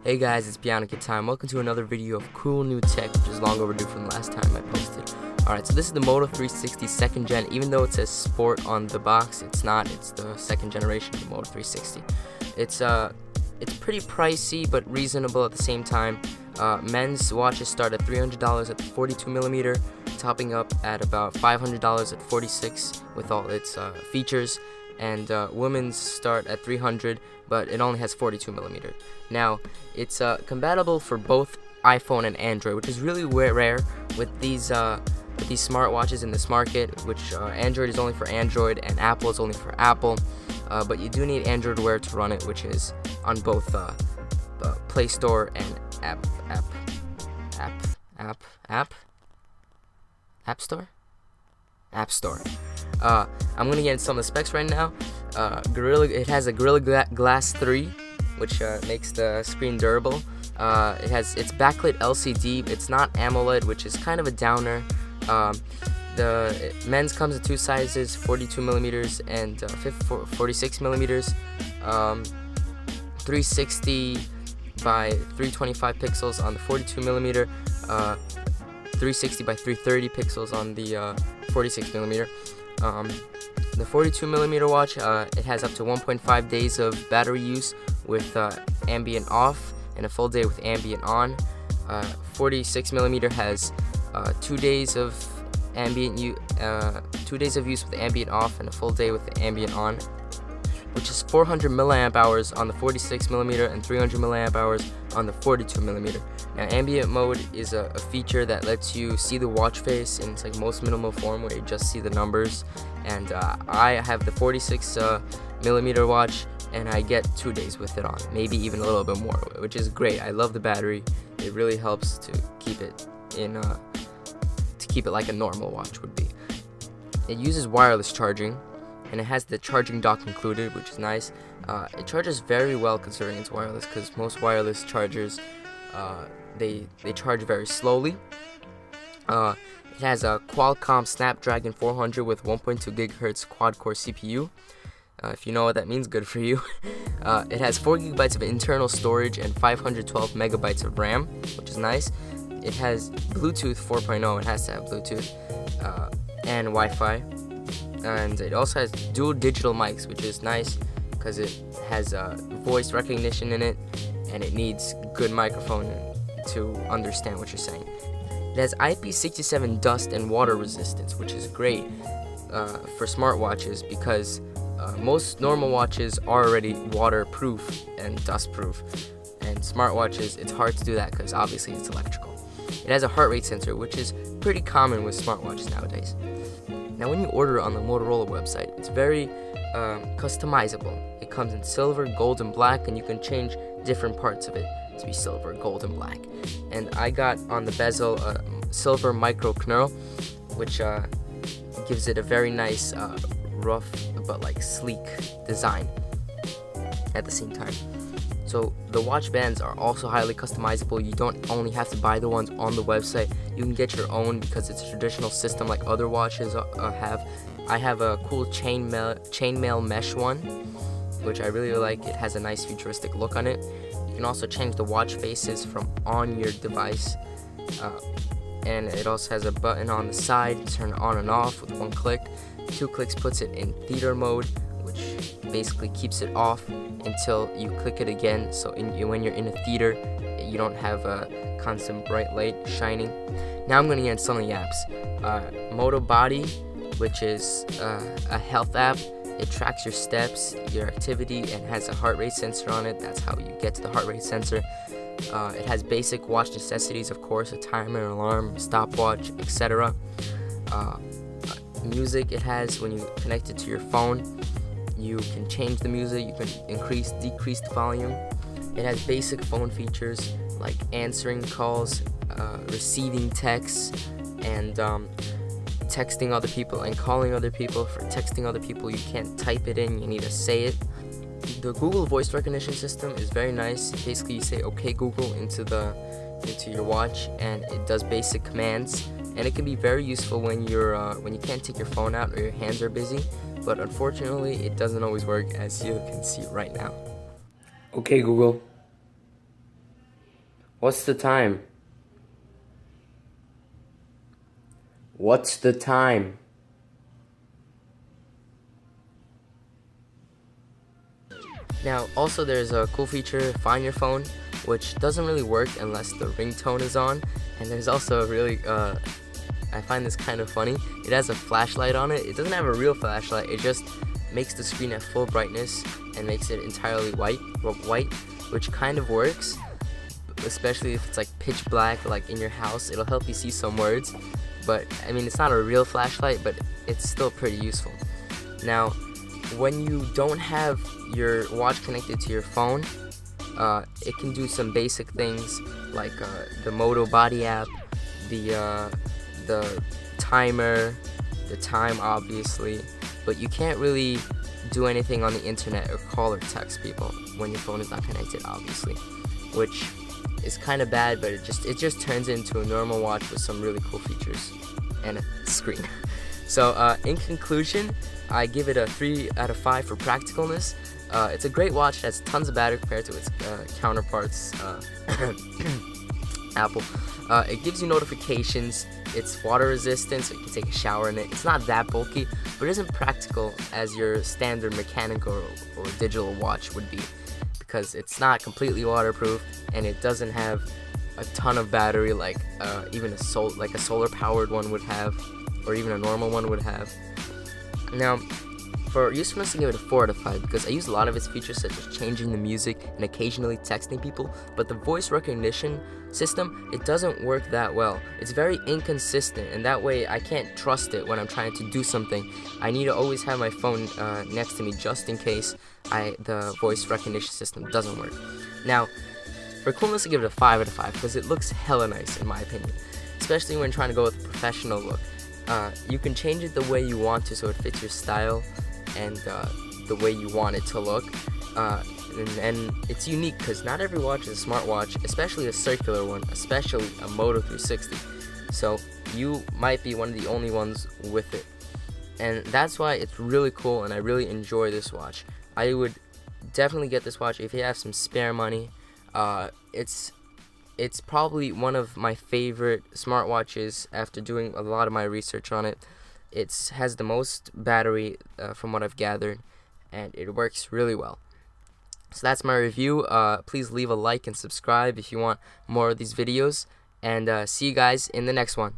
Hey guys, it's Bionic Time. Welcome to another video of cool new tech, which is long overdue from the last time I posted. Alright, so this is the Moto 360 second gen. Even though it says Sport on the box, it's not. It's the second generation of the Moto 360. It's pretty pricey, but reasonable at the same time. Men's watches start at $300 at the 42mm, topping up at about $500 at 46 with all its features. And women's start at $300, but it only has 42mm. Now, it's compatible for both iPhone and Android, which is really rare with these smartwatches in this market, which Android is only for Android and Apple is only for Apple. But you do need Android Wear to run it, which is on both Play Store and App Store. I'm gonna get into some of the specs right now. It has a Gorilla Glass 3, which makes the screen durable. It's backlit LCD. It's not AMOLED, which is kind of a downer. The men's comes in two sizes, 42mm and 46mm. 360 by 325 pixels on the 42mm. 360 by 330 pixels on the 46mm. The 42mm watch, it has up to 1.5 days of battery use with ambient off and a full day with ambient on. 46mm has 2 days of use with ambient off and a full day with ambient on, which is 400 milliamp hours on the 46mm and 300 milliamp hours on the 42mm. Now, ambient mode is a feature that lets you see the watch face in its most minimal form, where you just see the numbers. And I have the 46mm watch, and I get 2 days with it on, maybe even a little bit more, which is great. I love the battery. It really helps to keep it like a normal watch would be. It uses wireless charging, and it has the charging dock included, which is nice. It charges very well considering it's wireless, because most wireless chargers they charge very slowly. It has a Qualcomm Snapdragon 400 with 1.2 GHz quad-core CPU. If you know what that means, good for you. It has 4 GB of internal storage and 512 MB of RAM, which is nice. It has Bluetooth 4.0. It has to have Bluetooth and Wi-Fi. And it also has dual digital mics, which is nice because it has voice recognition in it, and it needs good microphone to understand what you're saying. It has IP67 dust and water resistance, which is great for smartwatches, because most normal watches are already waterproof and dustproof, and smartwatches, it's hard to do that because obviously it's electrical. It has a heart rate sensor, which is pretty common with smartwatches nowadays. Now, when you order it on the Motorola website, it's very customizable. It comes in silver, gold, and black, and you can change different parts of it to be silver, gold, and black. And I got on the bezel a silver micro knurl, which gives it a very nice, rough but sleek design at the same time. So the watch bands are also highly customizable. You don't only have to buy the ones on the website. You can get your own because it's a traditional system like other watches have. I have a cool chainmail mesh one, which I really like. It has a nice futuristic look on it. You can also change the watch faces from on your device. And it also has a button on the side to turn it on and off with 1 click. 2 clicks puts it in theater mode, which basically keeps it off until you click it again. So when you're in a theater, you don't have a constant bright light shining. Now I'm going to get into some of the apps. Moto Body, which is a health app. It tracks your steps, your activity, and has a heart rate sensor on it. That's how you get to the heart rate sensor. It has basic watch necessities, of course, a timer, an alarm, stopwatch, etc. Music it has. When you connect it to your phone, you can change the music. You can increase, decrease the volume. It has basic phone features like answering calls, receiving texts, and texting other people and calling other people. For texting other people, you can't type it in, you need to say it. The Google voice recognition system is very nice. Basically, you say "Okay Google" into your watch, and it does basic commands. And it can be very useful when you can't take your phone out or your hands are busy. But unfortunately, it doesn't always work, as you can see right now. Okay, Google. What's the time? What's the time? Now, also there's a cool feature, Find Your Phone, which doesn't really work unless the ringtone is on. And there's also a really, I find this kind of funny. It has a flashlight on it. It doesn't have a real flashlight. It just makes the screen at full brightness and makes it entirely white, which kind of works, especially if it's like pitch black, like in your house. It'll help you see some words. But I mean, it's not a real flashlight, but it's still pretty useful. Now, when you don't have your watch connected to your phone, it can do some basic things like the Moto Body app, the timer, the time obviously, but you can't really do anything on the internet or call or text people when your phone is not connected, obviously, which is kind of bad, but it just turns into a normal watch with some really cool features and a screen. So in conclusion, I give it a 3 out of 5 for practicalness. It's a great watch that has tons of battery compared to its counterparts, Apple. It gives you notifications. It's water resistant, so you can take a shower in it. It's not that bulky, but it isn't practical as your standard mechanical or digital watch would be, because it's not completely waterproof and it doesn't have a ton of battery like even a solar powered one would have, or even a normal one would have. Now, for usefulness, I give it a 4 out of 5 because I use a lot of its features, such as changing the music and occasionally texting people, but the voice recognition system, it doesn't work that well. It's very inconsistent, and that way I can't trust it when I'm trying to do something. I need to always have my phone next to me just in case the voice recognition system doesn't work. Now, for coolness, I give it a 5 out of 5 because it looks hella nice in my opinion, especially when trying to go with a professional look. You can change it the way you want to so it fits your style and the way you want it to look, and it's unique because not every watch is a smartwatch, especially a circular one, especially a Moto 360, so you might be one of the only ones with it, and that's why it's really cool and I really enjoy this watch. I would definitely get this watch if you have some spare money. It's probably one of my favorite smartwatches after doing a lot of my research on it. It has the most battery from what I've gathered, and it works really well. So that's my review. Please leave a like and subscribe if you want more of these videos, and see you guys in the next one.